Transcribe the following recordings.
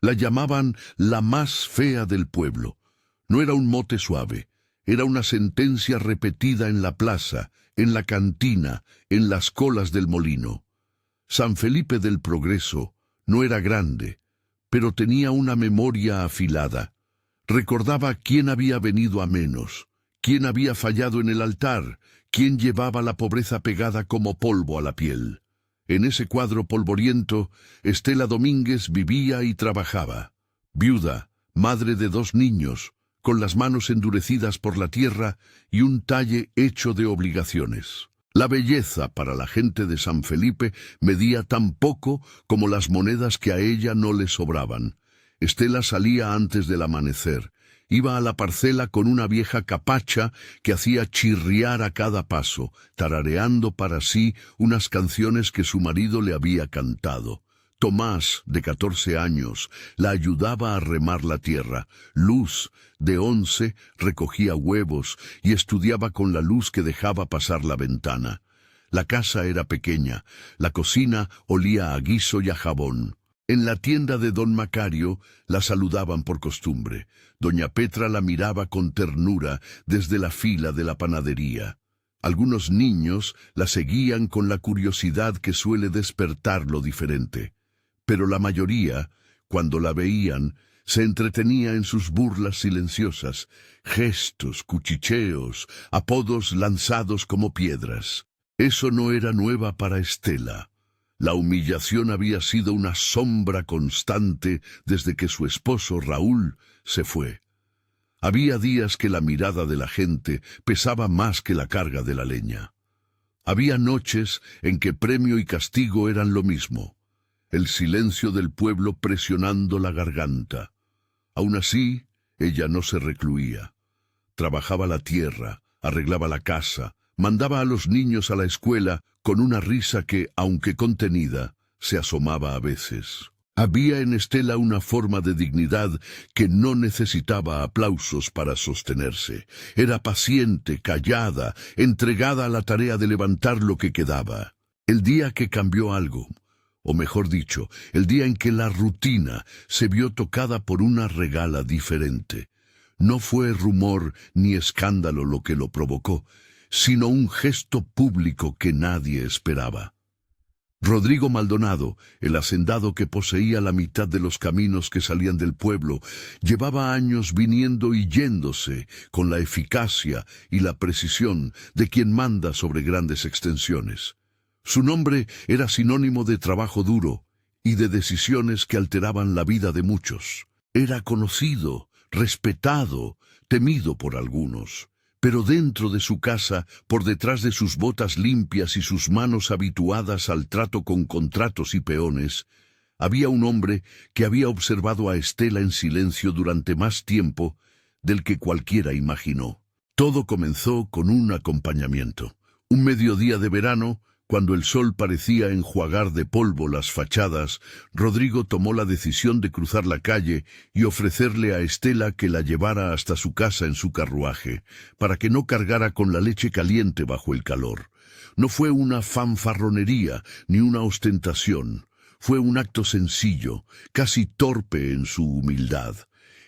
La llamaban la más fea del pueblo. No era un mote suave, era una sentencia repetida en la plaza, en la cantina, en las colas del molino. San Felipe del Progreso no era grande, pero tenía una memoria afilada. Recordaba quién había venido a menos, quién había fallado en el altar, quién llevaba la pobreza pegada como polvo a la piel. En ese cuadro polvoriento, Estela Domínguez vivía y trabajaba. Viuda, madre de 2 niños, con las manos endurecidas por la tierra y un talle hecho de obligaciones. La belleza para la gente de San Felipe medía tan poco como las monedas que a ella no le sobraban. Estela salía antes del amanecer. Iba a la parcela con una vieja capacha que hacía chirriar a cada paso, tarareando para sí unas canciones que su marido le había cantado. Tomás, de 14 años, la ayudaba a remar la tierra. Luz, de 11, recogía huevos y estudiaba con la luz que dejaba pasar la ventana. La casa era pequeña, la cocina olía a guiso y a jabón. En la tienda de don Macario la saludaban por costumbre. Doña Petra la miraba con ternura desde la fila de la panadería. Algunos niños la seguían con la curiosidad que suele despertar lo diferente. Pero la mayoría, cuando la veían, se entretenía en sus burlas silenciosas, gestos, cuchicheos, apodos lanzados como piedras. Eso no era nueva para Estela. La humillación había sido una sombra constante desde que su esposo Raúl se fue. Había días que la mirada de la gente pesaba más que la carga de la leña. Había noches en que premio y castigo eran lo mismo. El silencio del pueblo presionando la garganta. Aún así, ella no se recluía. Trabajaba la tierra, arreglaba la casa, mandaba a los niños a la escuela con una risa que, aunque contenida, se asomaba a veces. Había en Estela una forma de dignidad que no necesitaba aplausos para sostenerse. Era paciente, callada, entregada a la tarea de levantar lo que quedaba. El día que cambió algo, o mejor dicho, el día en que la rutina se vio tocada por una regala diferente, no fue rumor ni escándalo lo que lo provocó, sino un gesto público que nadie esperaba. Rodrigo Maldonado, el hacendado que poseía la mitad de los caminos que salían del pueblo, llevaba años viniendo y yéndose con la eficacia y la precisión de quien manda sobre grandes extensiones. Su nombre era sinónimo de trabajo duro y de decisiones que alteraban la vida de muchos. Era conocido, respetado, temido por algunos. Pero dentro de su casa, por detrás de sus botas limpias y sus manos habituadas al trato con contratos y peones, había un hombre que había observado a Estela en silencio durante más tiempo del que cualquiera imaginó. Todo comenzó con un acompañamiento. Un mediodía de verano, cuando el sol parecía enjuagar de polvo las fachadas, Rodrigo tomó la decisión de cruzar la calle y ofrecerle a Estela que la llevara hasta su casa en su carruaje, para que no cargara con la leche caliente bajo el calor. No fue una fanfarronería ni una ostentación. Fue un acto sencillo, casi torpe en su humildad.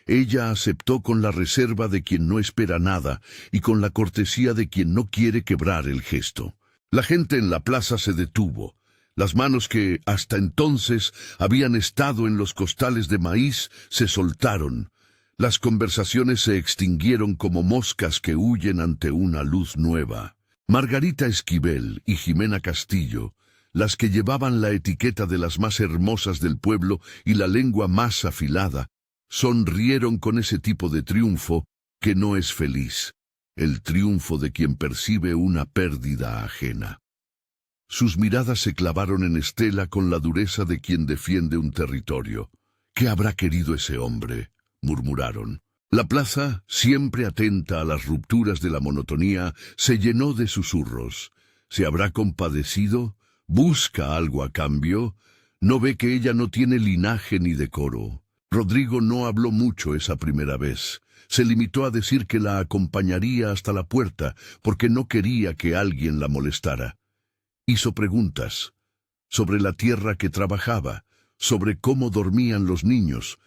Ella aceptó con la reserva de quien no espera nada y con la cortesía de quien no quiere quebrar el gesto. La gente en la plaza se detuvo. Las manos que, hasta entonces, habían estado en los costales de maíz, se soltaron. Las conversaciones se extinguieron como moscas que huyen ante una luz nueva. Margarita Esquivel y Jimena Castillo, las que llevaban la etiqueta de las más hermosas del pueblo y la lengua más afilada, sonrieron con ese tipo de triunfo que no es feliz. El triunfo de quien percibe una pérdida ajena. Sus miradas se clavaron en Estela con la dureza de quien defiende un territorio. ¿Qué habrá querido ese hombre?, murmuraron. La plaza, siempre atenta a las rupturas de la monotonía, se llenó de susurros. ¿Se habrá compadecido? ¿Busca algo a cambio? ¿No ve que ella no tiene linaje ni decoro? Rodrigo no habló mucho esa primera vez. Se limitó a decir que la acompañaría hasta la puerta, porque no quería que alguien la molestara. Hizo preguntas sobre la tierra que trabajaba, sobre cómo dormían los niños,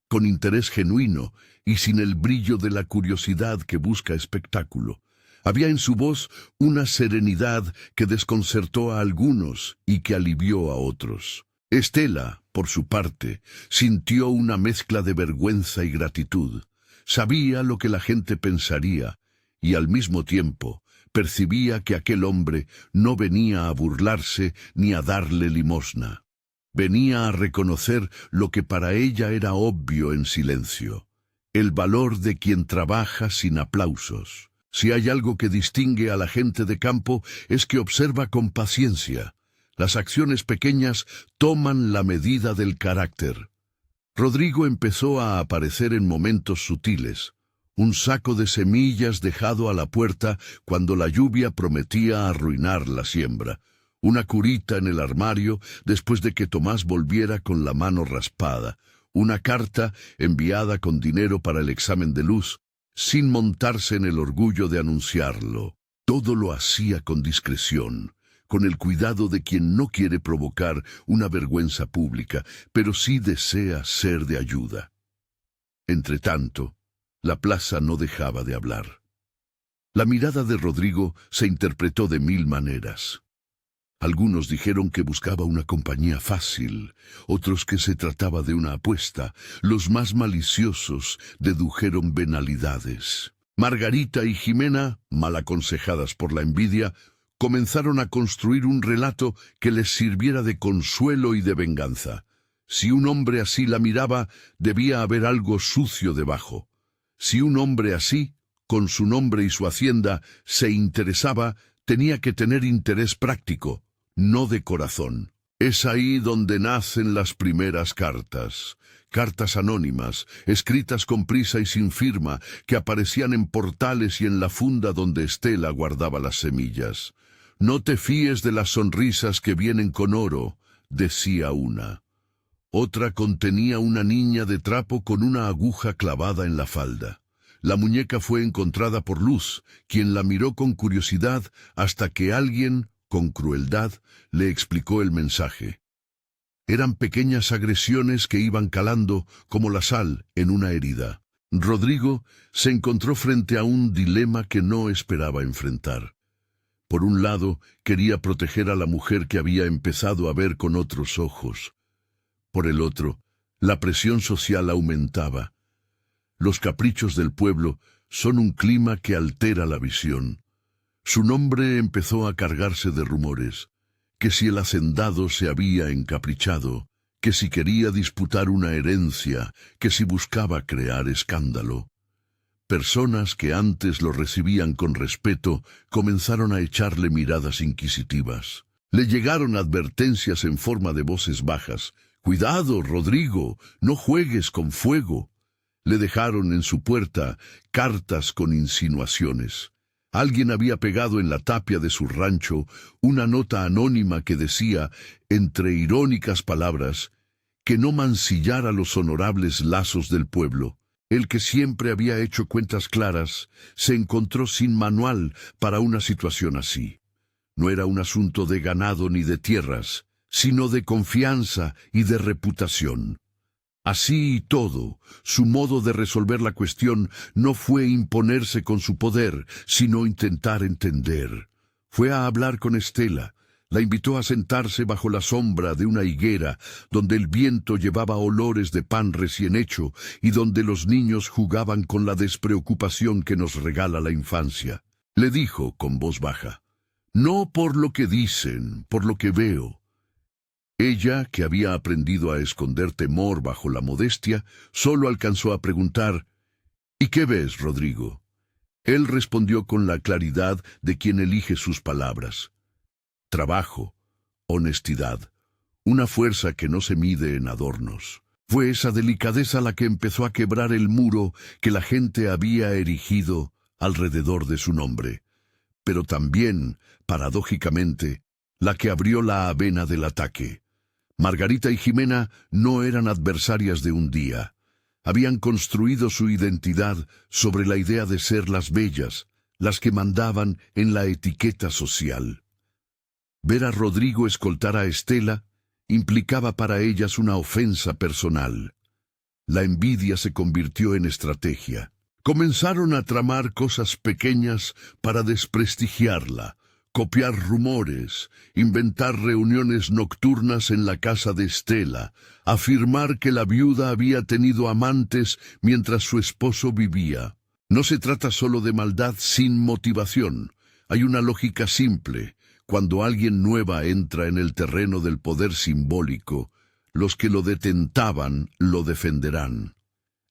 con interés genuino y sin el brillo de la curiosidad que busca espectáculo. Había en su voz una serenidad que desconcertó a algunos y que alivió a otros. Estela, por su parte, sintió una mezcla de vergüenza y gratitud. Sabía lo que la gente pensaría y al mismo tiempo percibía que aquel hombre no venía a burlarse ni a darle limosna. Venía a reconocer lo que para ella era obvio en silencio: el valor de quien trabaja sin aplausos. Si hay algo que distingue a la gente de campo es que observa con paciencia. Las acciones pequeñas toman la medida del carácter. Rodrigo empezó a aparecer en momentos sutiles. Un saco de semillas dejado a la puerta cuando la lluvia prometía arruinar la siembra. Una curita en el armario después de que Tomás volviera con la mano raspada. Una carta enviada con dinero para el examen de Luz, sin montarse en el orgullo de anunciarlo. Todo lo hacía con discreción, con el cuidado de quien no quiere provocar una vergüenza pública, pero sí desea ser de ayuda. Entretanto, la plaza no dejaba de hablar. La mirada de Rodrigo se interpretó de 1000 maneras. Algunos dijeron que buscaba una compañía fácil, otros que se trataba de una apuesta. Los más maliciosos dedujeron venalidades. Margarita y Jimena, mal aconsejadas por la envidia, comenzaron a construir un relato que les sirviera de consuelo y de venganza. Si un hombre así la miraba, debía haber algo sucio debajo. Si un hombre así, con su nombre y su hacienda, se interesaba, tenía que tener interés práctico, no de corazón. Es ahí donde nacen las primeras cartas. Cartas anónimas, escritas con prisa y sin firma, que aparecían en portales y en la funda donde Estela guardaba las semillas. «No te fíes de las sonrisas que vienen con oro», decía una. Otra contenía una niña de trapo con una aguja clavada en la falda. La muñeca fue encontrada por Luz, quien la miró con curiosidad hasta que alguien, con crueldad, le explicó el mensaje. Eran pequeñas agresiones que iban calando como la sal en una herida. Rodrigo se encontró frente a un dilema que no esperaba enfrentar. Por un lado, quería proteger a la mujer que había empezado a ver con otros ojos. Por el otro, la presión social aumentaba. Los caprichos del pueblo son un clima que altera la visión. Su nombre empezó a cargarse de rumores, que si el hacendado se había encaprichado, que si quería disputar una herencia, que si buscaba crear escándalo. Personas que antes lo recibían con respeto comenzaron a echarle miradas inquisitivas. Le llegaron advertencias en forma de voces bajas. «Cuidado, Rodrigo, no juegues con fuego». Le dejaron en su puerta cartas con insinuaciones. Alguien había pegado en la tapia de su rancho una nota anónima que decía, entre irónicas palabras, que no mancillara los honorables lazos del pueblo. El que siempre había hecho cuentas claras se encontró sin manual para una situación así. No era un asunto de ganado ni de tierras, sino de confianza y de reputación. Así y todo, su modo de resolver la cuestión no fue imponerse con su poder, sino intentar entender. Fue a hablar con Estela. La invitó a sentarse bajo la sombra de una higuera, donde el viento llevaba olores de pan recién hecho y donde los niños jugaban con la despreocupación que nos regala la infancia. Le dijo con voz baja: «No por lo que dicen, por lo que veo». Ella, que había aprendido a esconder temor bajo la modestia, solo alcanzó a preguntar: «¿Y qué ves, Rodrigo?». Él respondió con la claridad de quien elige sus palabras: «Trabajo, honestidad, una fuerza que no se mide en adornos». Fue esa delicadeza la que empezó a quebrar el muro que la gente había erigido alrededor de su nombre, pero también, paradójicamente, la que abrió la avena del ataque. Margarita y Jimena no eran adversarias de un día. Habían construido su identidad sobre la idea de ser las bellas, las que mandaban en la etiqueta social. Ver a Rodrigo escoltar a Estela implicaba para ellas una ofensa personal. La envidia se convirtió en estrategia. Comenzaron a tramar cosas pequeñas para desprestigiarla, copiar rumores, inventar reuniones nocturnas en la casa de Estela, afirmar que la viuda había tenido amantes mientras su esposo vivía. No se trata solo de maldad sin motivación. Hay una lógica simple. Cuando alguien nueva entra en el terreno del poder simbólico, los que lo detentaban lo defenderán.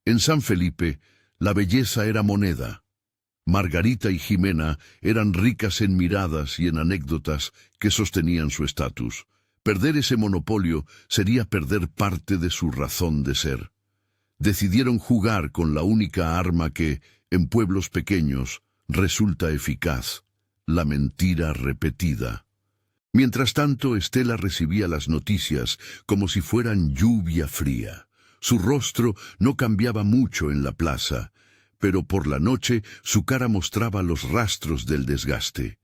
En San Felipe, la belleza era moneda. Margarita y Jimena eran ricas en miradas y en anécdotas que sostenían su estatus. Perder ese monopolio sería perder parte de su razón de ser. Decidieron jugar con la única arma que, en pueblos pequeños, resulta eficaz: la mentira repetida. Mientras tanto, Estela recibía las noticias como si fueran lluvia fría. Su rostro no cambiaba mucho en la plaza, pero por la noche su cara mostraba los rastros del desgaste.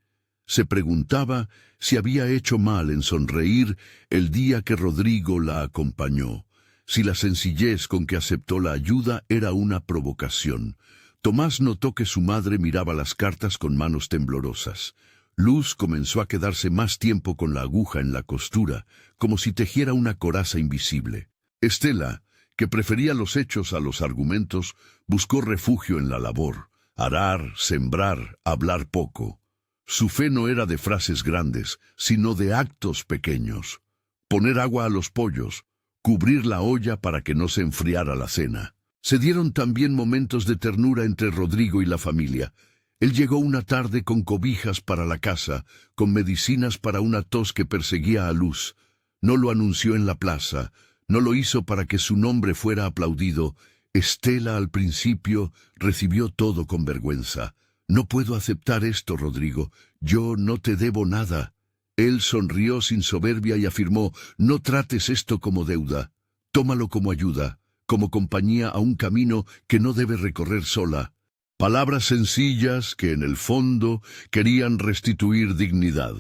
Se preguntaba si había hecho mal en sonreír el día que Rodrigo la acompañó, si la sencillez con que aceptó la ayuda era una provocación. Tomás notó que su madre miraba las cartas con manos temblorosas. Luz comenzó a quedarse más tiempo con la aguja en la costura, como si tejiera una coraza invisible. Estela, que prefería los hechos a los argumentos, buscó refugio en la labor: arar, sembrar, hablar poco. Su fe no era de frases grandes, sino de actos pequeños. Poner agua a los pollos, cubrir la olla para que no se enfriara la cena. Se dieron también momentos de ternura entre Rodrigo y la familia. Él llegó una tarde con cobijas para la casa, con medicinas para una tos que perseguía a Luz. No lo anunció en la plaza, no lo hizo para que su nombre fuera aplaudido. Estela al principio recibió todo con vergüenza. «No puedo aceptar esto, Rodrigo. Yo no te debo nada». Él sonrió sin soberbia y afirmó: «No trates esto como deuda. Tómalo como ayuda, como compañía a un camino que no debe recorrer sola». Palabras sencillas que en el fondo querían restituir dignidad.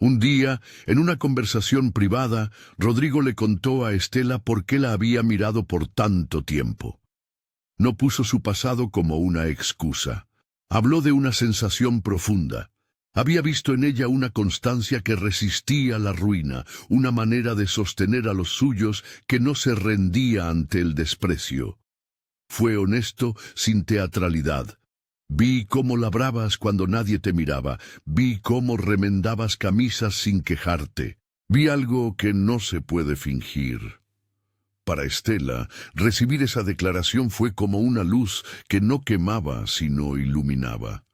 Un día, en una conversación privada, Rodrigo le contó a Estela por qué la había mirado por tanto tiempo. No puso su pasado como una excusa. Habló de una sensación profunda. Había visto en ella una constancia que resistía la ruina, una manera de sostener a los suyos que no se rendía ante el desprecio. Fue honesto, sin teatralidad. «Vi cómo labrabas cuando nadie te miraba. Vi cómo remendabas camisas sin quejarte. Vi algo que no se puede fingir». Para Estela, recibir esa declaración fue como una luz que no quemaba, sino iluminaba.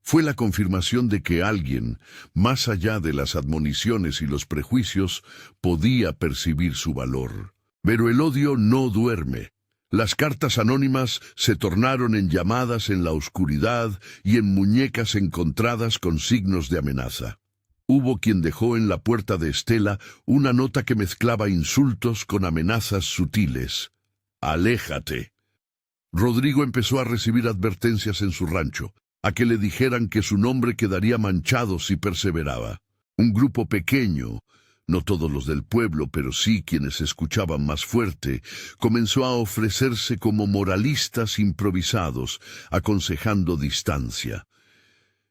Fue la confirmación de que alguien, más allá de las admoniciones y los prejuicios, podía percibir su valor. Pero el odio no duerme. Las cartas anónimas se tornaron en llamadas en la oscuridad y en muñecas encontradas con signos de amenaza. Hubo quien dejó en la puerta de Estela una nota que mezclaba insultos con amenazas sutiles. «Aléjate». Rodrigo empezó a recibir advertencias en su rancho, a que le dijeran que su nombre quedaría manchado si perseveraba. Un grupo pequeño, no todos los del pueblo, pero sí quienes escuchaban más fuerte, comenzó a ofrecerse como moralistas improvisados, aconsejando distancia.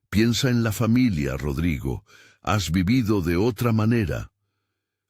«Piensa en la familia, Rodrigo. Has vivido de otra manera».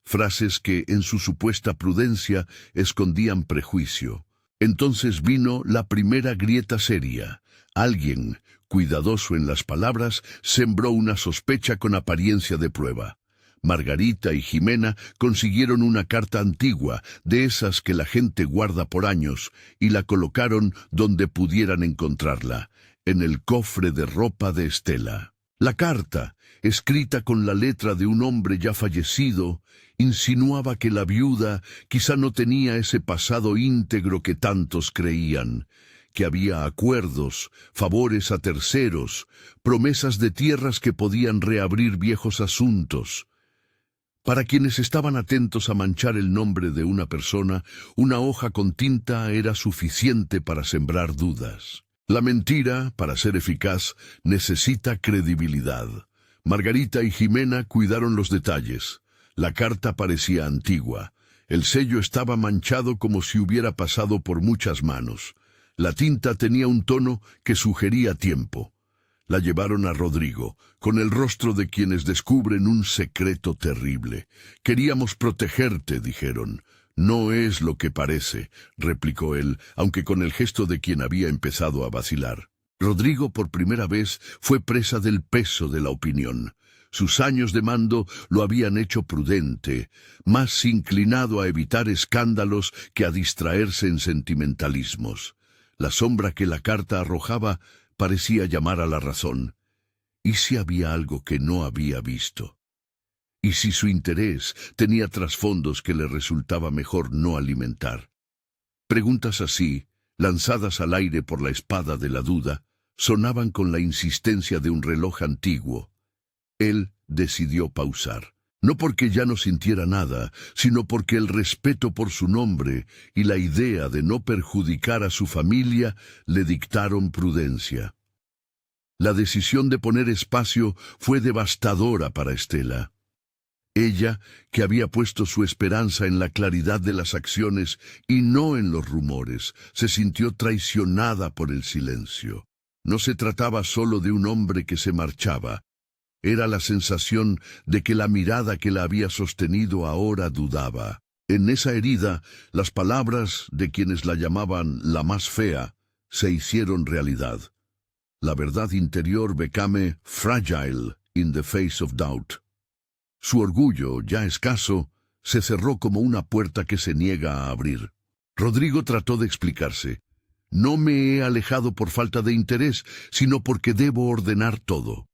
Frases que, en su supuesta prudencia, escondían prejuicio. Entonces vino la primera grieta seria. Alguien, cuidadoso en las palabras, sembró una sospecha con apariencia de prueba. Margarita y Jimena consiguieron una carta antigua, de esas que la gente guarda por años, y la colocaron donde pudieran encontrarla, en el cofre de ropa de Estela. La carta, escrita con la letra de un hombre ya fallecido, insinuaba que la viuda quizá no tenía ese pasado íntegro que tantos creían, que había acuerdos, favores a terceros, promesas de tierras que podían reabrir viejos asuntos. Para quienes estaban atentos a manchar el nombre de una persona, una hoja con tinta era suficiente para sembrar dudas. La mentira, para ser eficaz, necesita credibilidad. Margarita y Jimena cuidaron los detalles. La carta parecía antigua. El sello estaba manchado como si hubiera pasado por muchas manos. La tinta tenía un tono que sugería tiempo. La llevaron a Rodrigo, con el rostro de quienes descubren un secreto terrible. «Queríamos protegerte», dijeron. «No es lo que parece», replicó él, aunque con el gesto de quien había empezado a vacilar. Rodrigo por primera vez fue presa del peso de la opinión. Sus años de mando lo habían hecho prudente, más inclinado a evitar escándalos que a distraerse en sentimentalismos. La sombra que la carta arrojaba parecía llamar a la razón. ¿Y si había algo que no había visto? ¿Y si su interés tenía trasfondos que le resultaba mejor no alimentar? Preguntas así, lanzadas al aire por la espada de la duda, sonaban con la insistencia de un reloj antiguo. Él decidió pausar, no porque ya no sintiera nada, sino porque el respeto por su nombre y la idea de no perjudicar a su familia le dictaron prudencia. La decisión de poner espacio fue devastadora para Estela. Ella, que había puesto su esperanza en la claridad de las acciones y no en los rumores, se sintió traicionada por el silencio. No se trataba solo de un hombre que se marchaba. Era la sensación de que la mirada que la había sostenido ahora dudaba. En esa herida, las palabras de quienes la llamaban la más fea se hicieron realidad. La verdad interior became fragile in the face of doubt. Su orgullo, ya escaso, se cerró como una puerta que se niega a abrir. Rodrigo trató de explicarse. «No me he alejado por falta de interés, sino porque debo ordenar todo».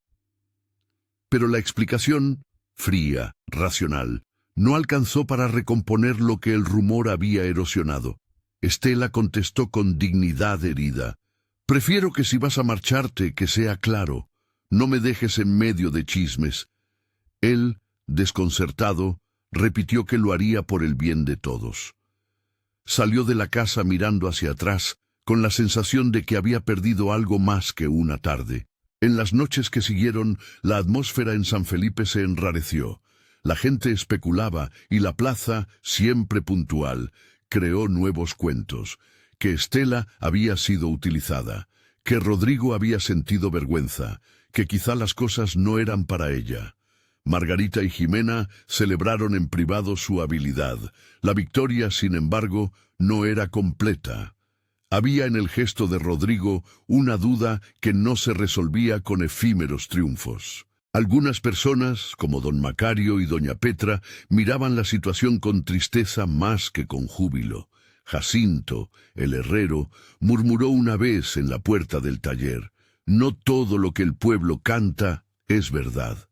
Pero la explicación, fría, racional, no alcanzó para recomponer lo que el rumor había erosionado. Estela contestó con dignidad herida. «Prefiero que si vas a marcharte, que sea claro. No me dejes en medio de chismes». Él, desconcertado, repitió que lo haría por el bien de todos. Salió de la casa mirando hacia atrás, con la sensación de que había perdido algo más que una tarde. En las noches que siguieron, la atmósfera en San Felipe se enrareció. La gente especulaba y la plaza, siempre puntual, creó nuevos cuentos. Que Estela había sido utilizada, que Rodrigo había sentido vergüenza, que quizá las cosas no eran para ella. Margarita y Jimena celebraron en privado su habilidad. La victoria, sin embargo, no era completa. Había en el gesto de Rodrigo una duda que no se resolvía con efímeros triunfos. Algunas personas, como don Macario y doña Petra, miraban la situación con tristeza más que con júbilo. Jacinto, el herrero, murmuró una vez en la puerta del taller: «No todo lo que el pueblo canta es verdad».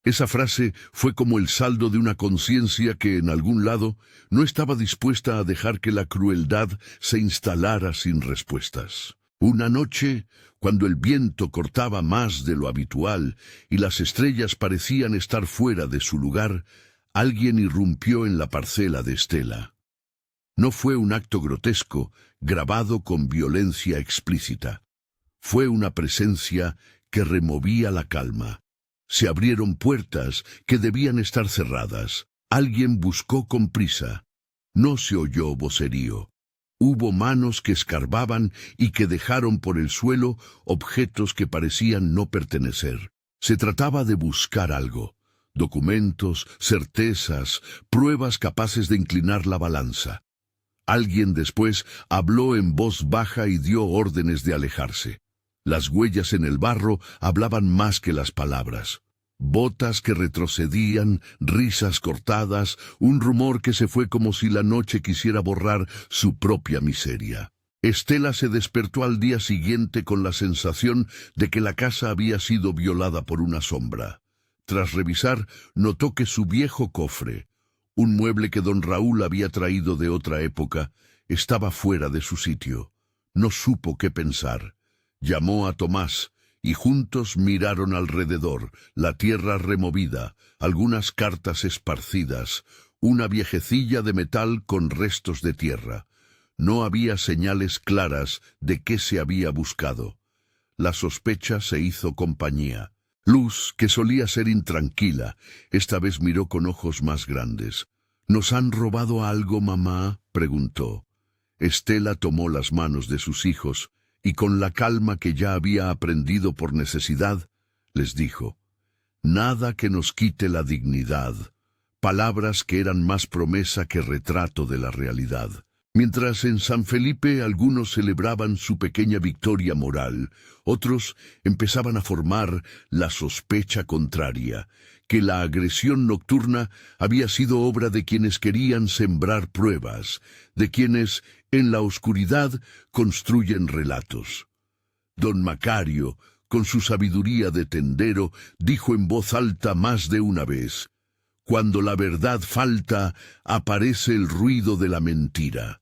Esa frase fue como el saldo de una conciencia que, en algún lado, no estaba dispuesta a dejar que la crueldad se instalara sin respuestas. Una noche, cuando el viento cortaba más de lo habitual y las estrellas parecían estar fuera de su lugar, alguien irrumpió en la parcela de Estela. No fue un acto grotesco, grabado con violencia explícita. Fue una presencia que removía la calma. Se abrieron puertas que debían estar cerradas. Alguien buscó con prisa. No se oyó vocerío. Hubo manos que escarbaban y que dejaron por el suelo objetos que parecían no pertenecer. Se trataba de buscar algo. Documentos, certezas, pruebas capaces de inclinar la balanza. Alguien después habló en voz baja y dio órdenes de alejarse. Las huellas en el barro hablaban más que las palabras. Botas que retrocedían, risas cortadas, un rumor que se fue como si la noche quisiera borrar su propia miseria. Estela se despertó al día siguiente con la sensación de que la casa había sido violada por una sombra. Tras revisar, notó que su viejo cofre, un mueble que don Raúl había traído de otra época, estaba fuera de su sitio. No supo qué pensar. Llamó a Tomás, y juntos miraron alrededor, la tierra removida, algunas cartas esparcidas, una viejecilla de metal con restos de tierra. No había señales claras de qué se había buscado. La sospecha se hizo compañía. Luz, que solía ser intranquila, esta vez miró con ojos más grandes. —¿Nos han robado algo, mamá? —preguntó. Estela tomó las manos de sus hijos y con la calma que ya había aprendido por necesidad, les dijo: «Nada que nos quite la dignidad», palabras que eran más promesa que retrato de la realidad. Mientras en San Felipe algunos celebraban su pequeña victoria moral, otros empezaban a formar la sospecha contraria, que la agresión nocturna había sido obra de quienes querían sembrar pruebas, de quienes, en la oscuridad, construyen relatos. Don Macario, con su sabiduría de tendero, dijo en voz alta más de una vez: «Cuando la verdad falta, aparece el ruido de la mentira».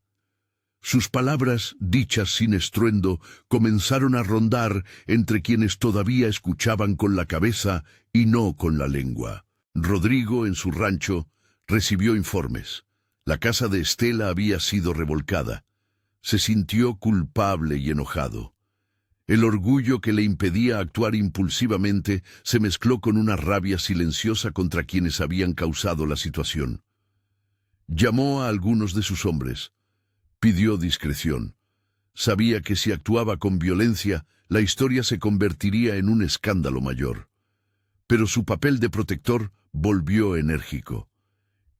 Sus palabras, dichas sin estruendo, comenzaron a rondar entre quienes todavía escuchaban con la cabeza y no con la lengua. Rodrigo, en su rancho, recibió informes. La casa de Estela había sido revolcada. Se sintió culpable y enojado. El orgullo que le impedía actuar impulsivamente se mezcló con una rabia silenciosa contra quienes habían causado la situación. Llamó a algunos de sus hombres. Pidió discreción. Sabía que si actuaba con violencia, la historia se convertiría en un escándalo mayor. Pero su papel de protector volvió enérgico.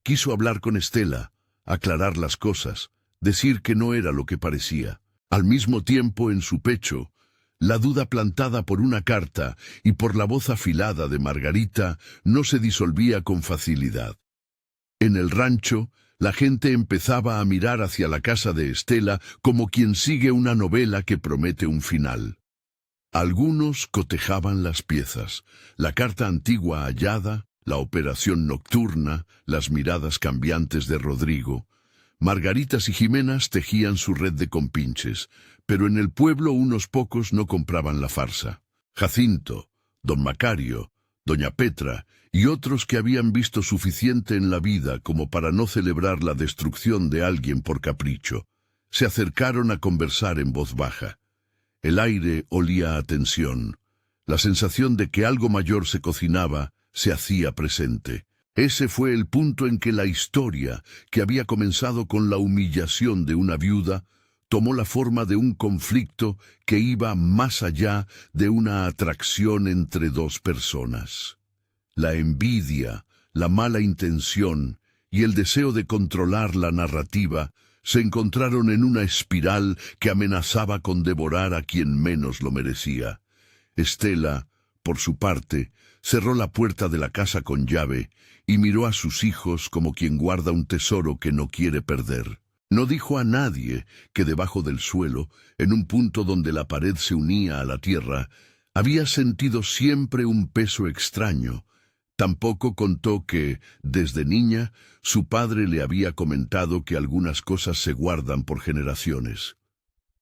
Quiso hablar con Estela, aclarar las cosas, decir que no era lo que parecía. Al mismo tiempo, en su pecho, la duda plantada por una carta y por la voz afilada de Margarita no se disolvía con facilidad. En el rancho, la gente empezaba a mirar hacia la casa de Estela como quien sigue una novela que promete un final. Algunos cotejaban las piezas, la carta antigua hallada, la operación nocturna, las miradas cambiantes de Rodrigo. Margaritas y Jimenas tejían su red de compinches, pero en el pueblo unos pocos no compraban la farsa. Jacinto, don Macario, doña Petra y otros que habían visto suficiente en la vida como para no celebrar la destrucción de alguien por capricho, se acercaron a conversar en voz baja. El aire olía a tensión. La sensación de que algo mayor se cocinaba se hacía presente. Ese fue el punto en que la historia, que había comenzado con la humillación de una viuda, tomó la forma de un conflicto que iba más allá de una atracción entre dos personas. La envidia, la mala intención y el deseo de controlar la narrativa se encontraron en una espiral que amenazaba con devorar a quien menos lo merecía. Estela, por su parte, cerró la puerta de la casa con llave y miró a sus hijos como quien guarda un tesoro que no quiere perder. No dijo a nadie que debajo del suelo, en un punto donde la pared se unía a la tierra, había sentido siempre un peso extraño. Tampoco contó que, desde niña, su padre le había comentado que algunas cosas se guardan por generaciones.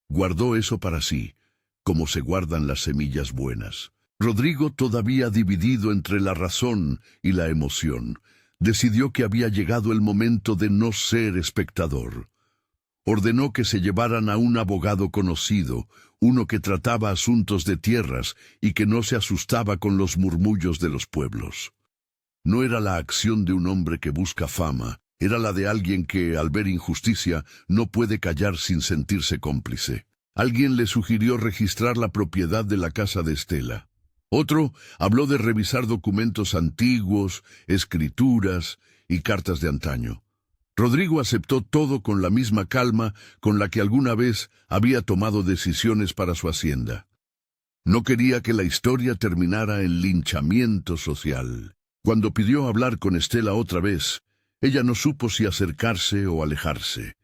Guardó eso para sí, como se guardan las semillas buenas. Rodrigo, todavía dividido entre la razón y la emoción, decidió que había llegado el momento de no ser espectador. Ordenó que se llevaran a un abogado conocido, uno que trataba asuntos de tierras y que no se asustaba con los murmullos de los pueblos. No era la acción de un hombre que busca fama, era la de alguien que, al ver injusticia, no puede callar sin sentirse cómplice. Alguien le sugirió registrar la propiedad de la casa de Estela. Otro habló de revisar documentos antiguos, escrituras y cartas de antaño. Rodrigo aceptó todo con la misma calma con la que alguna vez había tomado decisiones para su hacienda. No quería que la historia terminara en linchamiento social. Cuando pidió hablar con Estela otra vez, ella no supo si acercarse o alejarse.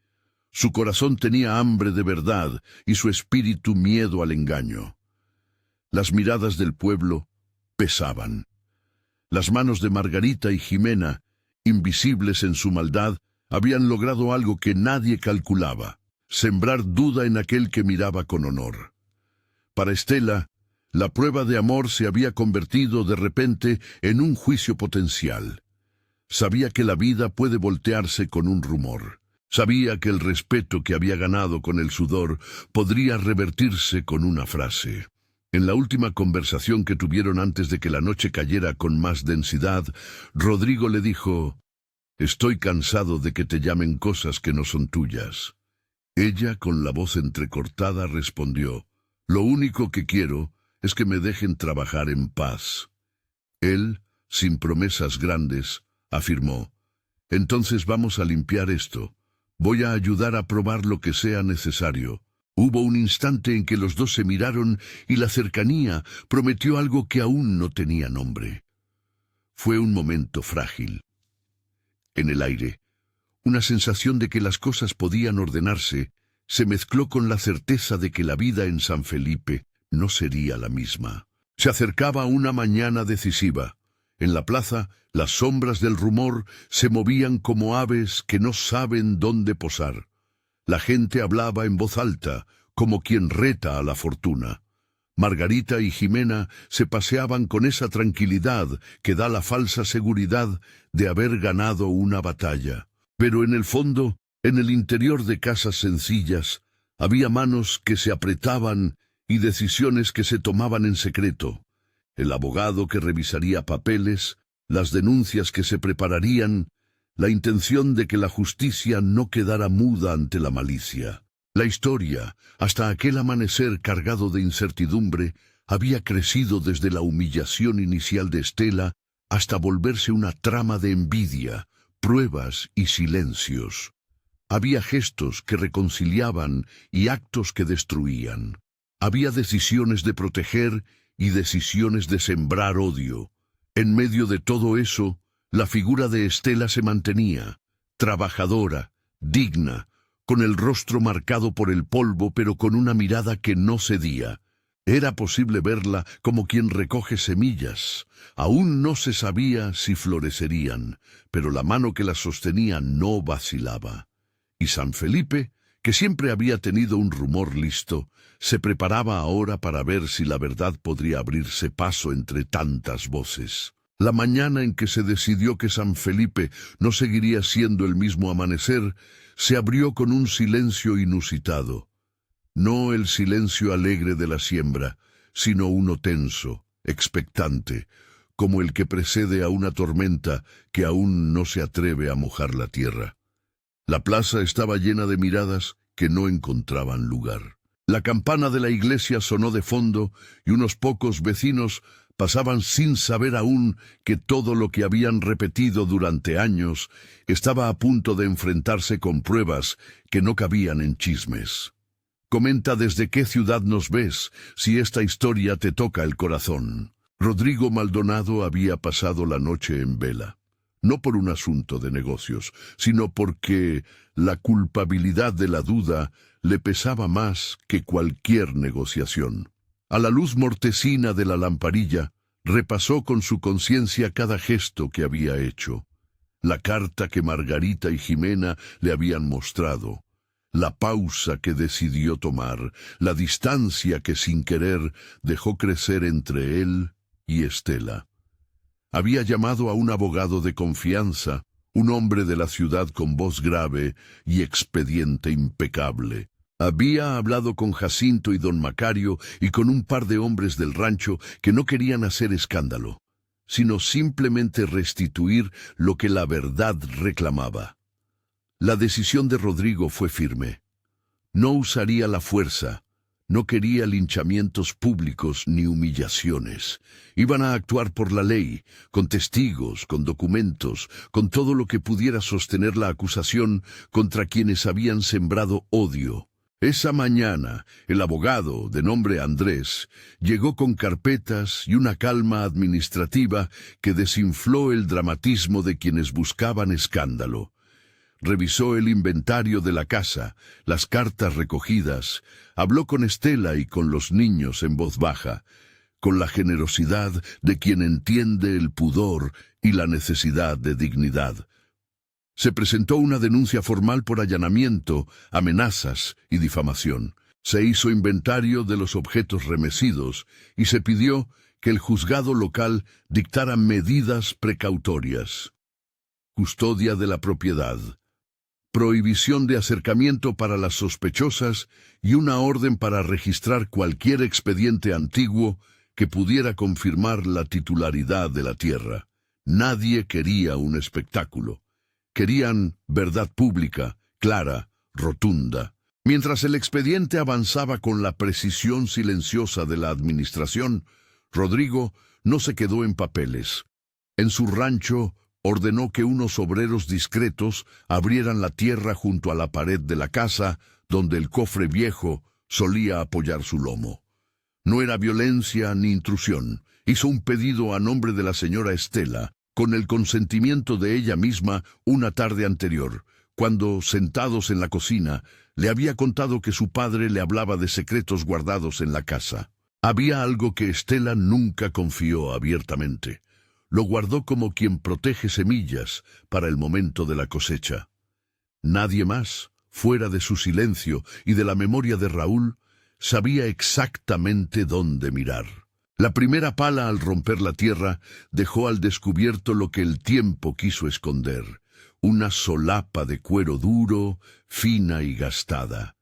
Su corazón tenía hambre de verdad y su espíritu miedo al engaño. Las miradas del pueblo pesaban. Las manos de Margarita y Jimena, invisibles en su maldad, habían logrado algo que nadie calculaba: sembrar duda en aquel que miraba con honor. Para Estela, la prueba de amor se había convertido de repente en un juicio potencial. Sabía que la vida puede voltearse con un rumor. Sabía que el respeto que había ganado con el sudor podría revertirse con una frase. En la última conversación que tuvieron antes de que la noche cayera con más densidad, Rodrigo le dijo: «Estoy cansado de que te llamen cosas que no son tuyas». Ella, con la voz entrecortada, respondió: «Lo único que quiero es que me dejen trabajar en paz». Él, sin promesas grandes, afirmó: «Entonces vamos a limpiar esto. Voy a ayudar a probar lo que sea necesario». Hubo un instante en que los dos se miraron y la cercanía prometió algo que aún no tenía nombre. Fue un momento frágil. En el aire, una sensación de que las cosas podían ordenarse se mezcló con la certeza de que la vida en San Felipe no sería la misma. Se acercaba una mañana decisiva. En la plaza, las sombras del rumor se movían como aves que no saben dónde posar. La gente hablaba en voz alta, como quien reta a la fortuna. Margarita y Jimena se paseaban con esa tranquilidad que da la falsa seguridad de haber ganado una batalla. Pero en el fondo, en el interior de casas sencillas, había manos que se apretaban y decisiones que se tomaban en secreto. El abogado que revisaría papeles, las denuncias que se prepararían, la intención de que la justicia no quedara muda ante la malicia. La historia, hasta aquel amanecer cargado de incertidumbre, había crecido desde la humillación inicial de Estela hasta volverse una trama de envidia, pruebas y silencios. Había gestos que reconciliaban y actos que destruían. Había decisiones de proteger y decisiones de sembrar odio. En medio de todo eso, la figura de Estela se mantenía, trabajadora, digna, con el rostro marcado por el polvo, pero con una mirada que no cedía. Era posible verla como quien recoge semillas. Aún no se sabía si florecerían, pero la mano que las sostenía no vacilaba. Y San Felipe, que siempre había tenido un rumor listo, se preparaba ahora para ver si la verdad podría abrirse paso entre tantas voces. La mañana en que se decidió que San Felipe no seguiría siendo el mismo amanecer, se abrió con un silencio inusitado. No el silencio alegre de la siembra, sino uno tenso, expectante, como el que precede a una tormenta que aún no se atreve a mojar la tierra. La plaza estaba llena de miradas que no encontraban lugar. La campana de la iglesia sonó de fondo y unos pocos vecinos pasaban sin saber aún que todo lo que habían repetido durante años estaba a punto de enfrentarse con pruebas que no cabían en chismes. Comenta desde qué ciudad nos ves, si esta historia te toca el corazón. Rodrigo Maldonado había pasado la noche en vela. No por un asunto de negocios, sino porque la culpabilidad de la duda le pesaba más que cualquier negociación. A la luz mortecina de la lamparilla, repasó con su conciencia cada gesto que había hecho. La carta que Margarita y Jimena le habían mostrado, la pausa que decidió tomar, la distancia que sin querer dejó crecer entre él y Estela. Había llamado a un abogado de confianza, un hombre de la ciudad con voz grave y expediente impecable. Había hablado con Jacinto y don Macario y con un par de hombres del rancho que no querían hacer escándalo, sino simplemente restituir lo que la verdad reclamaba. La decisión de Rodrigo fue firme. No usaría la fuerza, no quería linchamientos públicos ni humillaciones. Iban a actuar por la ley, con testigos, con documentos, con todo lo que pudiera sostener la acusación contra quienes habían sembrado odio. Esa mañana, el abogado, de nombre Andrés, llegó con carpetas y una calma administrativa que desinfló el dramatismo de quienes buscaban escándalo. Revisó el inventario de la casa, las cartas recogidas, habló con Estela y con los niños en voz baja, con la generosidad de quien entiende el pudor y la necesidad de dignidad. Se presentó una denuncia formal por allanamiento, amenazas y difamación. Se hizo inventario de los objetos remecidos y se pidió que el juzgado local dictara medidas precautorias. Custodia de la propiedad, prohibición de acercamiento para las sospechosas y una orden para registrar cualquier expediente antiguo que pudiera confirmar la titularidad de la tierra. Nadie quería un espectáculo. Querían verdad pública, clara, rotunda. Mientras el expediente avanzaba con la precisión silenciosa de la administración, Rodrigo no se quedó en papeles. En su rancho ordenó que unos obreros discretos abrieran la tierra junto a la pared de la casa donde el cofre viejo solía apoyar su lomo. No era violencia ni intrusión. Hizo un pedido a nombre de la señora Estela, con el consentimiento de ella misma una tarde anterior, cuando, sentados en la cocina, le había contado que su padre le hablaba de secretos guardados en la casa. Había algo que Estela nunca confió abiertamente. Lo guardó como quien protege semillas para el momento de la cosecha. Nadie más, fuera de su silencio y de la memoria de Raúl, sabía exactamente dónde mirar. La primera pala al romper la tierra dejó al descubierto lo que el tiempo quiso esconder, una solapa de cuero duro, fina y gastada.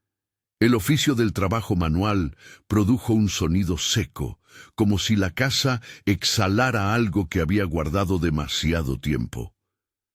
El oficio del trabajo manual produjo un sonido seco, como si la casa exhalara algo que había guardado demasiado tiempo.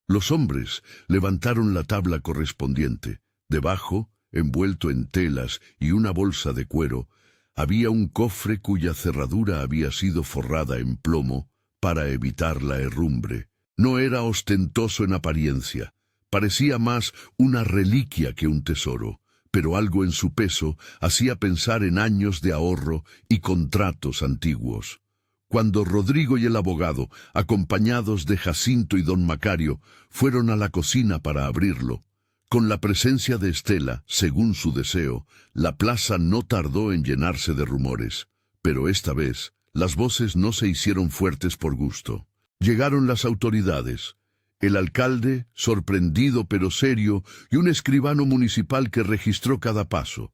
Los hombres levantaron la tabla correspondiente. Debajo, envuelto en telas y una bolsa de cuero, había un cofre cuya cerradura había sido forrada en plomo para evitar la herrumbre. No era ostentoso en apariencia, parecía más una reliquia que un tesoro, pero algo en su peso hacía pensar en años de ahorro y contratos antiguos. Cuando Rodrigo y el abogado, acompañados de Jacinto y don Macario, fueron a la cocina para abrirlo, con la presencia de Estela, según su deseo, la plaza no tardó en llenarse de rumores, pero esta vez las voces no se hicieron fuertes por gusto. Llegaron las autoridades, el alcalde, sorprendido pero serio, y un escribano municipal que registró cada paso.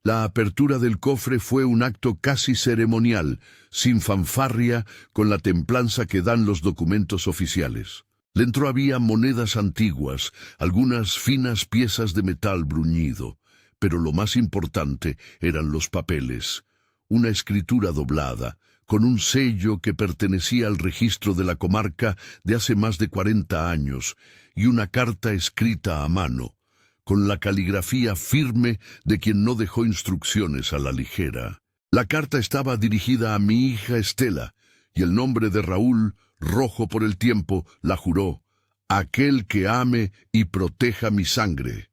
La apertura del cofre fue un acto casi ceremonial, sin fanfarria, con la templanza que dan los documentos oficiales. Dentro había monedas antiguas, algunas finas piezas de metal bruñido, pero lo más importante eran los papeles. Una escritura doblada, con un sello que pertenecía al registro de la comarca de hace más de 40 años, y una carta escrita a mano, con la caligrafía firme de quien no dejó instrucciones a la ligera. La carta estaba dirigida a mi hija Estela, y el nombre de Raúl, rojo por el tiempo, la juró: aquel que ame y proteja mi sangre.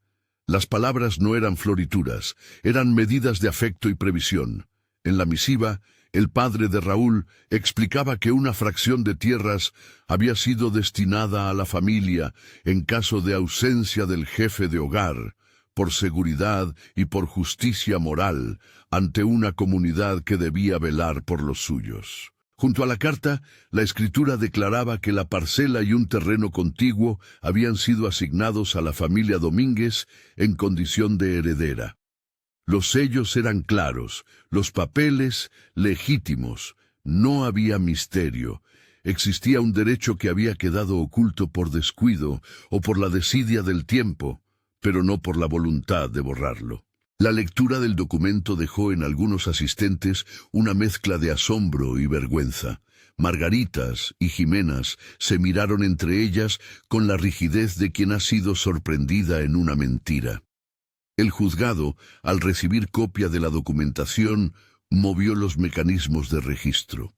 Las palabras no eran florituras, eran medidas de afecto y previsión. En la misiva, el padre de Raúl explicaba que una fracción de tierras había sido destinada a la familia en caso de ausencia del jefe de hogar, por seguridad y por justicia moral, ante una comunidad que debía velar por los suyos. Junto a la carta, la escritura declaraba que la parcela y un terreno contiguo habían sido asignados a la familia Domínguez en condición de heredera. Los sellos eran claros, los papeles legítimos, no había misterio. Existía un derecho que había quedado oculto por descuido o por la desidia del tiempo, pero no por la voluntad de borrarlo. La lectura del documento dejó en algunos asistentes una mezcla de asombro y vergüenza. Margaritas y Jimenas se miraron entre ellas con la rigidez de quien ha sido sorprendida en una mentira. El juzgado, al recibir copia de la documentación, movió los mecanismos de registro.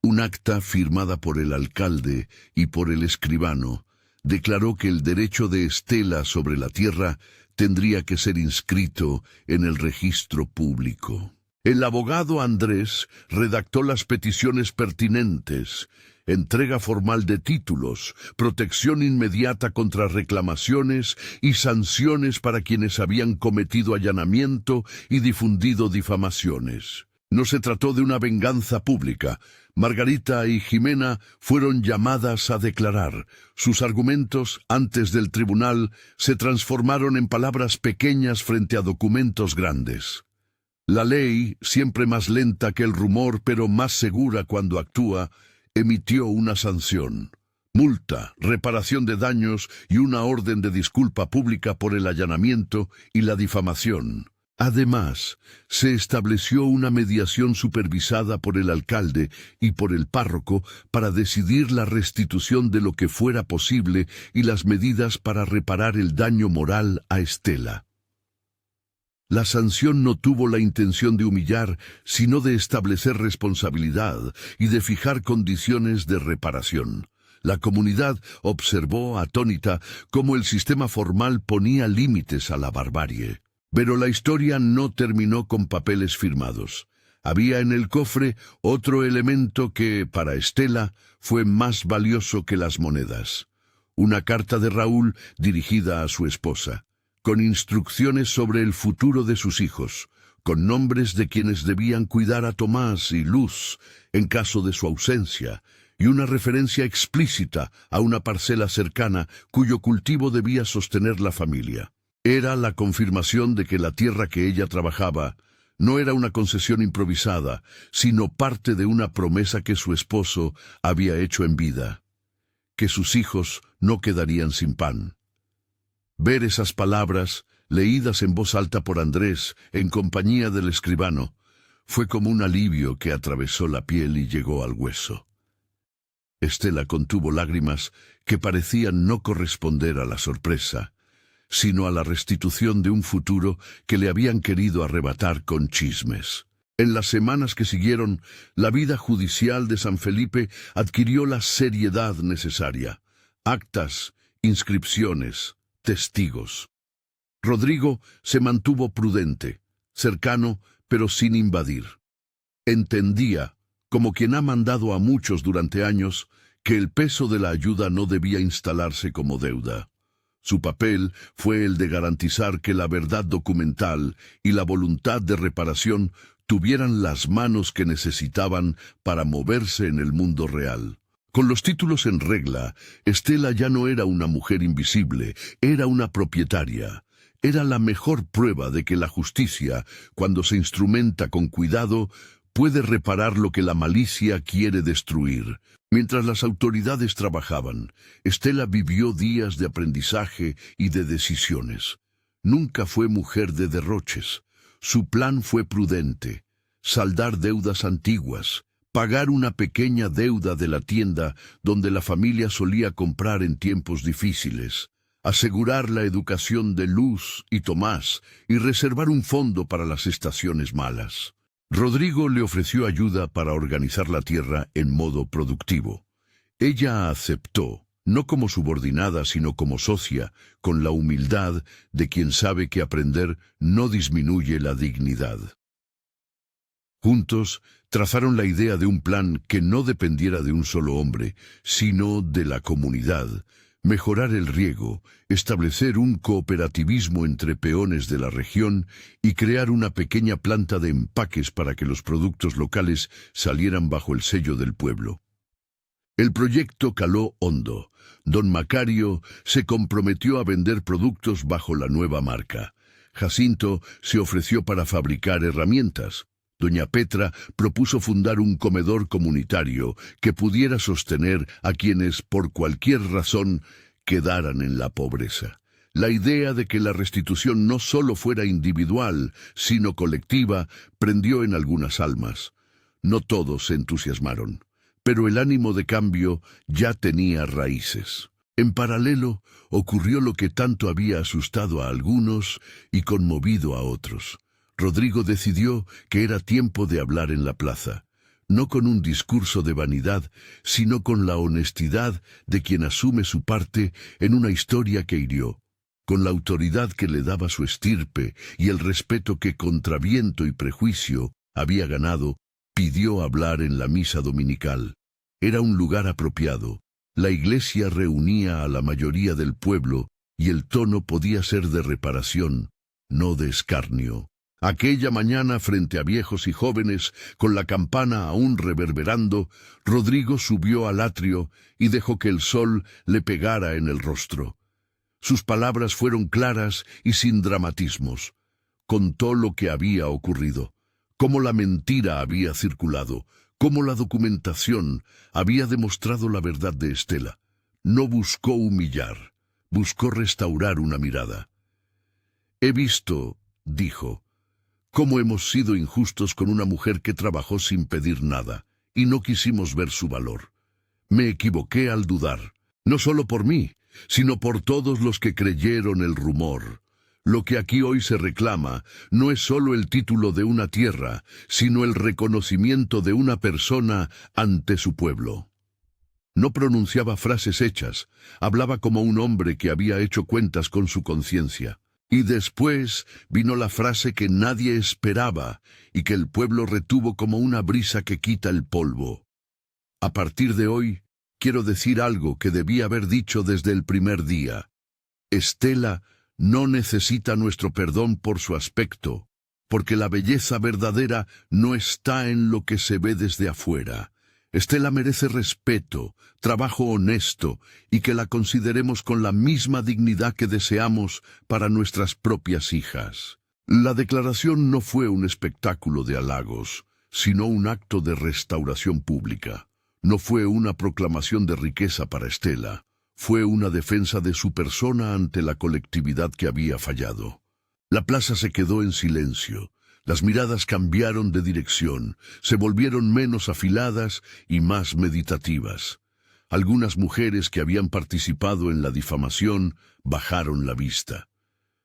Un acta firmada por el alcalde y por el escribano declaró que el derecho de Estela sobre la tierra tendría que ser inscrito en el registro público. El abogado Andrés redactó las peticiones pertinentes: entrega formal de títulos, protección inmediata contra reclamaciones y sanciones para quienes habían cometido allanamiento y difundido difamaciones. No se trató de una venganza pública. Margarita y Jimena fueron llamadas a declarar. Sus argumentos, antes del tribunal, se transformaron en palabras pequeñas frente a documentos grandes. La ley, siempre más lenta que el rumor, pero más segura cuando actúa, emitió una sanción. multa, reparación de daños y una orden de disculpa pública por el allanamiento y la difamación. Además, se estableció una mediación supervisada por el alcalde y por el párroco para decidir la restitución de lo que fuera posible y las medidas para reparar el daño moral a Estela. La sanción no tuvo la intención de humillar, sino de establecer responsabilidad y de fijar condiciones de reparación. La comunidad observó atónita cómo el sistema formal ponía límites a la barbarie. Pero la historia no terminó con papeles firmados. Había en el cofre otro elemento que, para Estela, fue más valioso que las monedas. Una carta de Raúl dirigida a su esposa, con instrucciones sobre el futuro de sus hijos, con nombres de quienes debían cuidar a Tomás y Luz en caso de su ausencia, y una referencia explícita a una parcela cercana cuyo cultivo debía sostener la familia. Era la confirmación de que la tierra que ella trabajaba no era una concesión improvisada, sino parte de una promesa que su esposo había hecho en vida, que sus hijos no quedarían sin pan. Ver esas palabras, leídas en voz alta por Andrés, en compañía del escribano, fue como un alivio que atravesó la piel y llegó al hueso. Estela contuvo lágrimas que parecían no corresponder a la sorpresa, sino a la restitución de un futuro que le habían querido arrebatar con chismes. En las semanas que siguieron, la vida judicial de San Felipe adquirió la seriedad necesaria. Actas, inscripciones, testigos. Rodrigo se mantuvo prudente, cercano, pero sin invadir. Entendía, como quien ha mandado a muchos durante años, que el peso de la ayuda no debía instalarse como deuda. Su papel fue el de garantizar que la verdad documental y la voluntad de reparación tuvieran las manos que necesitaban para moverse en el mundo real. Con los títulos en regla, Estela ya no era una mujer invisible, era una propietaria. Era la mejor prueba de que la justicia, cuando se instrumenta con cuidado, puede reparar lo que la malicia quiere destruir. Mientras las autoridades trabajaban, Estela vivió días de aprendizaje y de decisiones. Nunca fue mujer de derroches. Su plan fue prudente: saldar deudas antiguas, pagar una pequeña deuda de la tienda donde la familia solía comprar en tiempos difíciles, asegurar la educación de Luz y Tomás y reservar un fondo para las estaciones malas. Rodrigo le ofreció ayuda para organizar la tierra en modo productivo. Ella aceptó, no como subordinada sino como socia, con la humildad de quien sabe que aprender no disminuye la dignidad. Juntos trazaron la idea de un plan que no dependiera de un solo hombre, sino de la comunidad: mejorar el riego, establecer un cooperativismo entre peones de la región y crear una pequeña planta de empaques para que los productos locales salieran bajo el sello del pueblo. El proyecto caló hondo. Don Macario se comprometió a vender productos bajo la nueva marca. Jacinto se ofreció para fabricar herramientas. Doña Petra propuso fundar un comedor comunitario que pudiera sostener a quienes, por cualquier razón, quedaran en la pobreza. La idea de que la restitución no solo fuera individual, sino colectiva, prendió en algunas almas. No todos se entusiasmaron, pero el ánimo de cambio ya tenía raíces. En paralelo, ocurrió lo que tanto había asustado a algunos y conmovido a otros. Rodrigo decidió que era tiempo de hablar en la plaza, no con un discurso de vanidad, sino con la honestidad de quien asume su parte en una historia que hirió, con la autoridad que le daba su estirpe y el respeto que contra viento y prejuicio había ganado. Pidió hablar en la misa dominical. Era un lugar apropiado. La iglesia reunía a la mayoría del pueblo y el tono podía ser de reparación, no de escarnio. Aquella mañana, frente a viejos y jóvenes, con la campana aún reverberando, Rodrigo subió al atrio y dejó que el sol le pegara en el rostro. Sus palabras fueron claras y sin dramatismos. Contó lo que había ocurrido, cómo la mentira había circulado, cómo la documentación había demostrado la verdad de Estela. no buscó humillar, buscó restaurar una mirada. He visto, dijo, cómo hemos sido injustos con una mujer que trabajó sin pedir nada, y no quisimos ver su valor. Me equivoqué al dudar, no solo por mí, sino por todos los que creyeron el rumor. Lo que aquí hoy se reclama no es solo el título de una tierra, sino el reconocimiento de una persona ante su pueblo. No pronunciaba frases hechas, hablaba como un hombre que había hecho cuentas con su conciencia. Y después vino la frase que nadie esperaba y que el pueblo retuvo como una brisa que quita el polvo. A partir de hoy, quiero decir algo que debí haber dicho desde el primer día. Estela no necesita nuestro perdón por su aspecto, porque la belleza verdadera no está en lo que se ve desde afuera. Estela merece respeto, trabajo honesto y que la consideremos con la misma dignidad que deseamos para nuestras propias hijas. La declaración no fue un espectáculo de halagos, sino un acto de restauración pública. No fue una proclamación de riqueza para Estela, fue una defensa de su persona ante la colectividad que había fallado. La plaza se quedó en silencio. Las miradas cambiaron de dirección, se volvieron menos afiladas y más meditativas. Algunas mujeres que habían participado en la difamación bajaron la vista.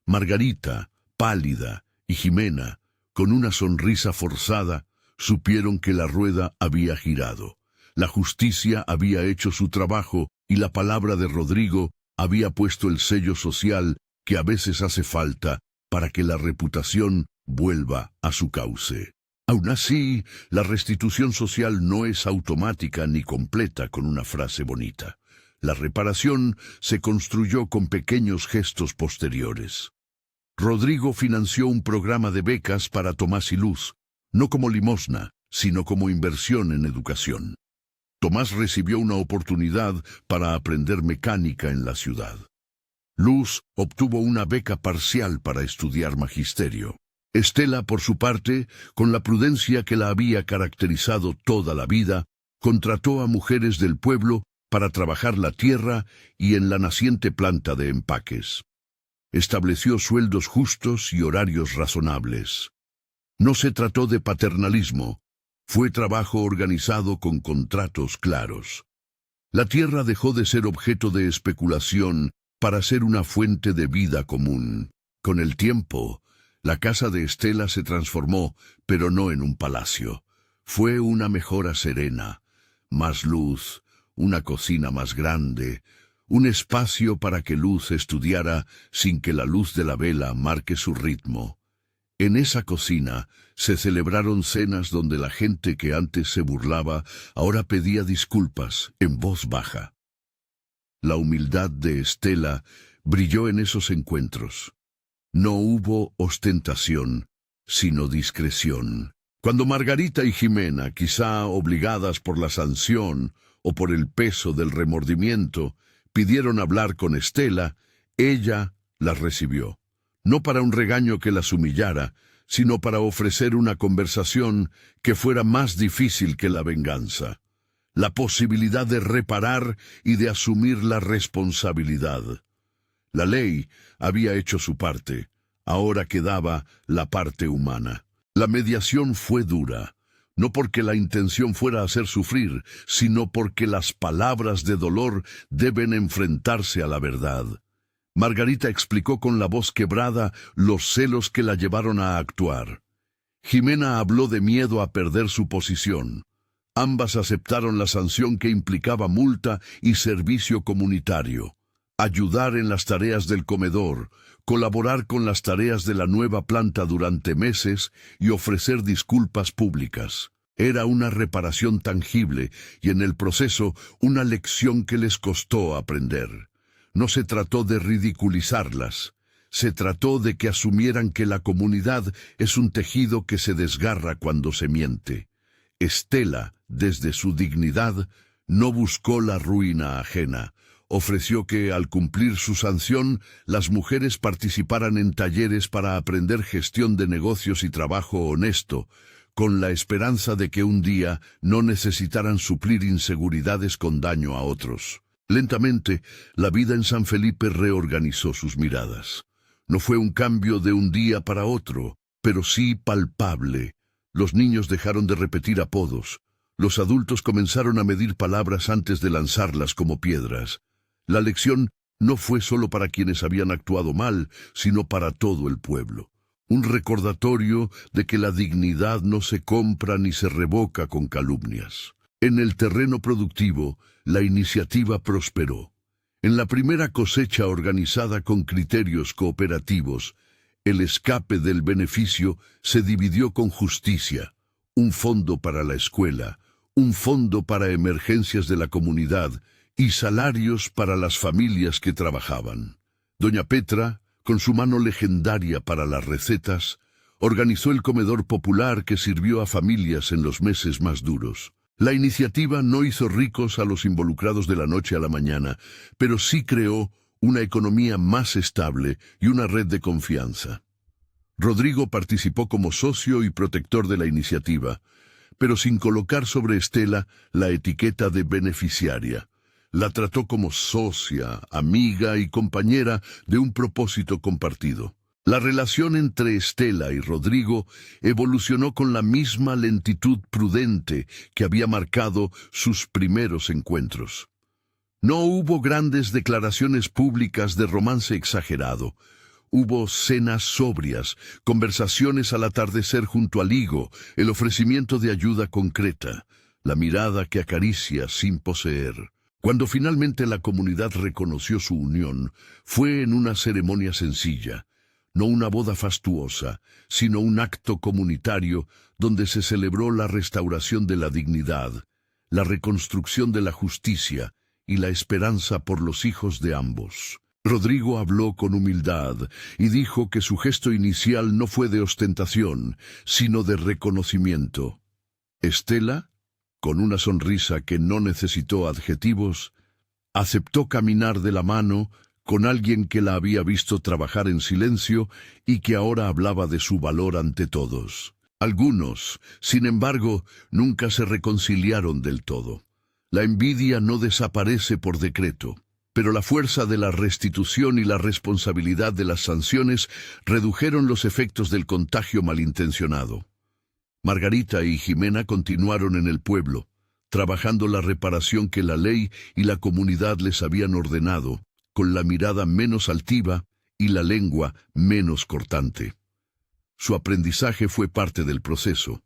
Margarita, pálida, y Jimena, con una sonrisa forzada, supieron que la rueda había girado. La justicia había hecho su trabajo y la palabra de Rodrigo había puesto el sello social que a veces hace falta para que la reputación vuelva a su cauce. Aún así, la restitución social no es automática ni completa con una frase bonita. La reparación se construyó con pequeños gestos posteriores. Rodrigo financió un programa de becas para Tomás y Luz, no como limosna, sino como inversión en educación. Tomás recibió una oportunidad para aprender mecánica en la ciudad. Luz obtuvo una beca parcial para estudiar magisterio. Estela, por su parte, con la prudencia que la había caracterizado toda la vida, contrató a mujeres del pueblo para trabajar la tierra y en la naciente planta de empaques. Estableció sueldos justos y horarios razonables. No se trató de paternalismo, fue trabajo organizado con contratos claros. La tierra dejó de ser objeto de especulación para ser una fuente de vida común. Con el tiempo, la casa de Estela se transformó, pero no en un palacio. Fue una mejora serena, más luz, una cocina más grande, un espacio para que Luz estudiara sin que la luz de la vela marque su ritmo. En esa cocina se celebraron cenas donde la gente que antes se burlaba ahora pedía disculpas en voz baja. La humildad de Estela brilló en esos encuentros. No hubo ostentación, sino discreción. Cuando Margarita y Jimena, quizá obligadas por la sanción o por el peso del remordimiento, pidieron hablar con Estela, ella las recibió. No para un regaño que las humillara, sino para ofrecer una conversación que fuera más difícil que la venganza. La posibilidad de reparar y de asumir la responsabilidad. La ley había hecho su parte, ahora quedaba la parte humana. La mediación fue dura, no porque la intención fuera hacer sufrir, sino porque las palabras de dolor deben enfrentarse a la verdad. Margarita explicó con la voz quebrada los celos que la llevaron a actuar. Jimena habló de miedo a perder su posición. Ambas aceptaron la sanción que implicaba multa y servicio comunitario. Ayudar en las tareas del comedor, colaborar con las tareas de la nueva planta durante meses y ofrecer disculpas públicas. Era una reparación tangible y en el proceso una lección que les costó aprender. No se trató de ridiculizarlas, se trató de que asumieran que la comunidad es un tejido que se desgarra cuando se miente. Estela, desde su dignidad, no buscó la ruina ajena. Ofreció que, al cumplir su sanción, las mujeres participaran en talleres para aprender gestión de negocios y trabajo honesto, con la esperanza de que un día no necesitaran suplir inseguridades con daño a otros. Lentamente, la vida en San Felipe reorganizó sus miradas. No fue un cambio de un día para otro, pero sí palpable. Los niños dejaron de repetir apodos. Los adultos comenzaron a medir palabras antes de lanzarlas como piedras. La lección no fue solo para quienes habían actuado mal, sino para todo el pueblo. Un recordatorio de que la dignidad no se compra ni se revoca con calumnias. En el terreno productivo, la iniciativa prosperó. En la primera cosecha organizada con criterios cooperativos, el escape del beneficio se dividió con justicia. Un fondo para la escuela, un fondo para emergencias de la comunidad y salarios para las familias que trabajaban. Doña Petra, con su mano legendaria para las recetas, organizó el comedor popular que sirvió a familias en los meses más duros. La iniciativa no hizo ricos a los involucrados de la noche a la mañana, pero sí creó una economía más estable y una red de confianza. Rodrigo participó como socio y protector de la iniciativa, pero sin colocar sobre Estela la etiqueta de beneficiaria. La trató como socia, amiga y compañera de un propósito compartido. La relación entre Estela y Rodrigo evolucionó con la misma lentitud prudente que había marcado sus primeros encuentros. No hubo grandes declaraciones públicas de romance exagerado. Hubo cenas sobrias, conversaciones al atardecer junto al higo, el ofrecimiento de ayuda concreta, la mirada que acaricia sin poseer. Cuando finalmente la comunidad reconoció su unión, fue en una ceremonia sencilla. No una boda fastuosa, sino un acto comunitario donde se celebró la restauración de la dignidad, la reconstrucción de la justicia y la esperanza por los hijos de ambos. Rodrigo habló con humildad y dijo que su gesto inicial no fue de ostentación, sino de reconocimiento. Estela, con una sonrisa que no necesitó adjetivos, aceptó caminar de la mano con alguien que la había visto trabajar en silencio y que ahora hablaba de su valor ante todos. Algunos, sin embargo, nunca se reconciliaron del todo. La envidia no desaparece por decreto, pero la fuerza de la restitución y la responsabilidad de las sanciones redujeron los efectos del contagio malintencionado. Margarita y Jimena continuaron en el pueblo, trabajando la reparación que la ley y la comunidad les habían ordenado, con la mirada menos altiva y la lengua menos cortante. Su aprendizaje fue parte del proceso.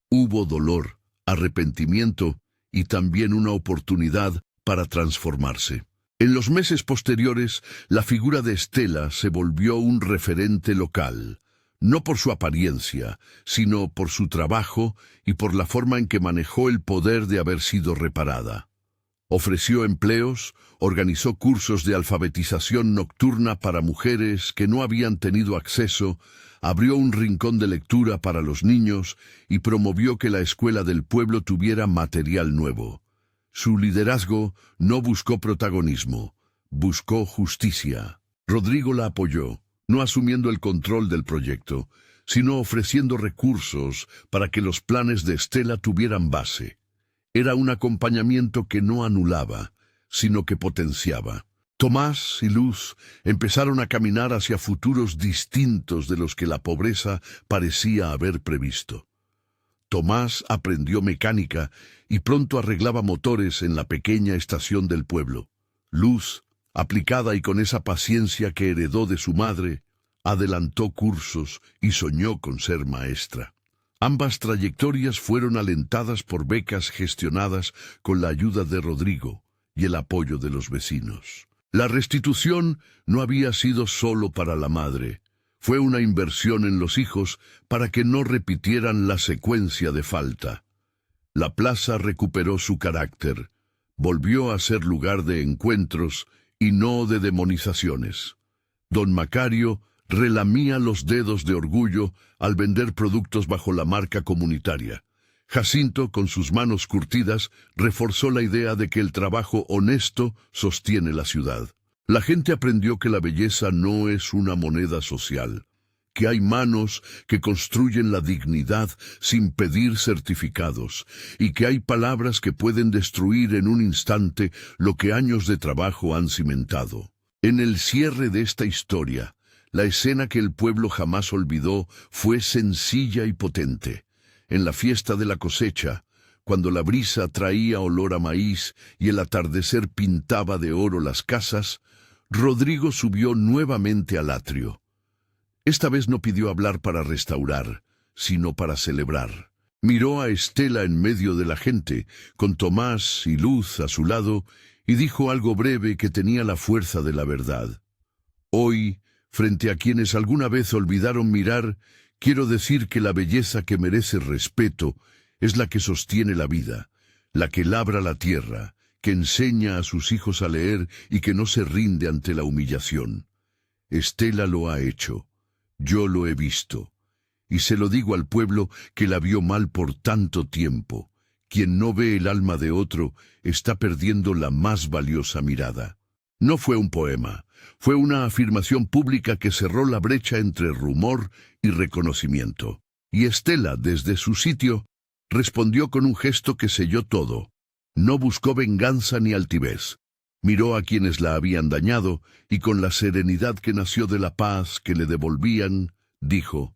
Hubo dolor, arrepentimiento y también una oportunidad para transformarse. En los meses posteriores, la figura de Estela se volvió un referente local, no por su apariencia, sino por su trabajo y por la forma en que manejó el poder de haber sido reparada. Ofreció empleos, organizó cursos de alfabetización nocturna para mujeres que no habían tenido acceso, abrió un rincón de lectura para los niños y promovió que la escuela del pueblo tuviera material nuevo. Su liderazgo no buscó protagonismo, buscó justicia. Rodrigo la apoyó, no asumiendo el control del proyecto, sino ofreciendo recursos para que los planes de Estela tuvieran base. Era un acompañamiento que no anulaba, sino que potenciaba. Tomás y Luz empezaron a caminar hacia futuros distintos de los que la pobreza parecía haber previsto. Tomás aprendió mecánica y pronto arreglaba motores en la pequeña estación del pueblo. Luz, aplicada y con esa paciencia que heredó de su madre, adelantó cursos y soñó con ser maestra. Ambas trayectorias fueron alentadas por becas gestionadas con la ayuda de Rodrigo y el apoyo de los vecinos. La restitución no había sido solo para la madre, fue una inversión en los hijos para que no repitieran la secuencia de falta. La plaza recuperó su carácter, volvió a ser lugar de encuentros y no de demonizaciones. Don Macario relamía los dedos de orgullo al vender productos bajo la marca comunitaria. Jacinto, con sus manos curtidas, reforzó la idea de que el trabajo honesto sostiene la ciudad. La gente aprendió que la belleza no es una moneda social, que hay manos que construyen la dignidad sin pedir certificados, y que hay palabras que pueden destruir en un instante lo que años de trabajo han cimentado. En el cierre de esta historia, la escena que el pueblo jamás olvidó fue sencilla y potente. En la fiesta de la cosecha, cuando la brisa traía olor a maíz y el atardecer pintaba de oro las casas, Rodrigo subió nuevamente al atrio. Esta vez no pidió hablar para restaurar, sino para celebrar. Miró a Estela en medio de la gente, con Tomás y Luz a su lado, y dijo algo breve que tenía la fuerza de la verdad. Hoy, frente a quienes alguna vez olvidaron mirar, quiero decir que la belleza que merece respeto es la que sostiene la vida, la que labra la tierra, que enseña a sus hijos a leer y que no se rinde ante la humillación. Estela lo ha hecho. Yo lo he visto, y se lo digo al pueblo que la vio mal por tanto tiempo. Quien no ve el alma de otro está perdiendo la más valiosa mirada. No fue un poema, fue una afirmación pública que cerró la brecha entre rumor y reconocimiento. Y Estela, desde su sitio, respondió con un gesto que selló todo. No buscó venganza ni altivez. Miró a quienes la habían dañado y con la serenidad que nació de la paz que le devolvían, dijo: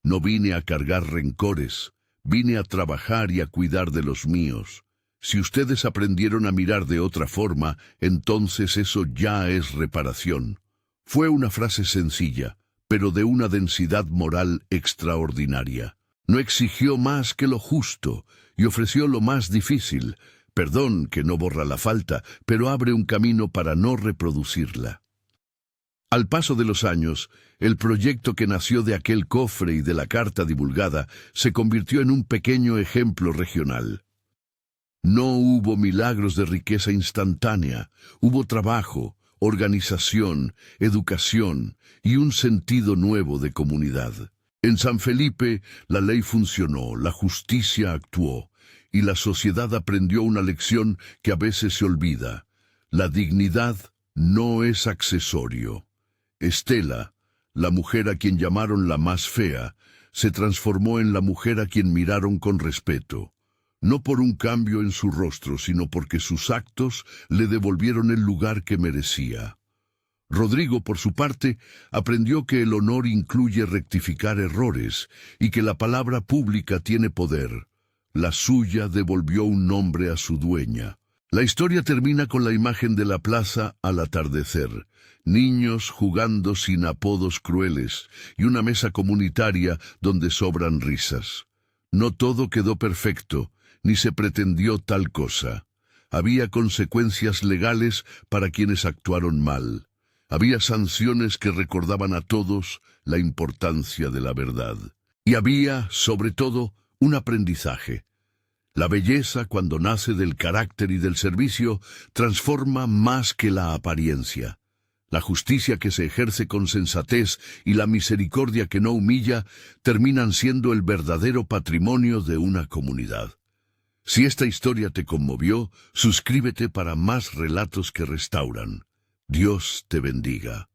«No vine a cargar rencores, vine a trabajar y a cuidar de los míos. Si ustedes aprendieron a mirar de otra forma, entonces eso ya es reparación». Fue una frase sencilla, pero de una densidad moral extraordinaria. No exigió más que lo justo y ofreció lo más difícil: perdón que no borra la falta, pero abre un camino para no reproducirla. Al paso de los años, el proyecto que nació de aquel cofre y de la carta divulgada se convirtió en un pequeño ejemplo regional. No hubo milagros de riqueza instantánea, hubo trabajo, organización, educación y un sentido nuevo de comunidad. En San Felipe, la ley funcionó, la justicia actuó, y la sociedad aprendió una lección que a veces se olvida: la dignidad no es accesorio. Estela, la mujer a quien llamaron la más fea, se transformó en la mujer a quien miraron con respeto, no por un cambio en su rostro, sino porque sus actos le devolvieron el lugar que merecía. Rodrigo, por su parte, aprendió que el honor incluye rectificar errores y que la palabra pública tiene poder. La suya devolvió un nombre a su dueña. La historia termina con la imagen de la plaza al atardecer, niños jugando sin apodos crueles y una mesa comunitaria donde sobran risas. No todo quedó perfecto, ni se pretendió tal cosa. Había consecuencias legales para quienes actuaron mal. Había sanciones que recordaban a todos la importancia de la verdad. Y había, sobre todo, un aprendizaje. La belleza, cuando nace del carácter y del servicio, transforma más que la apariencia. La justicia que se ejerce con sensatez y la misericordia que no humilla terminan siendo el verdadero patrimonio de una comunidad. Si esta historia te conmovió, suscríbete para más relatos que restauran. Dios te bendiga.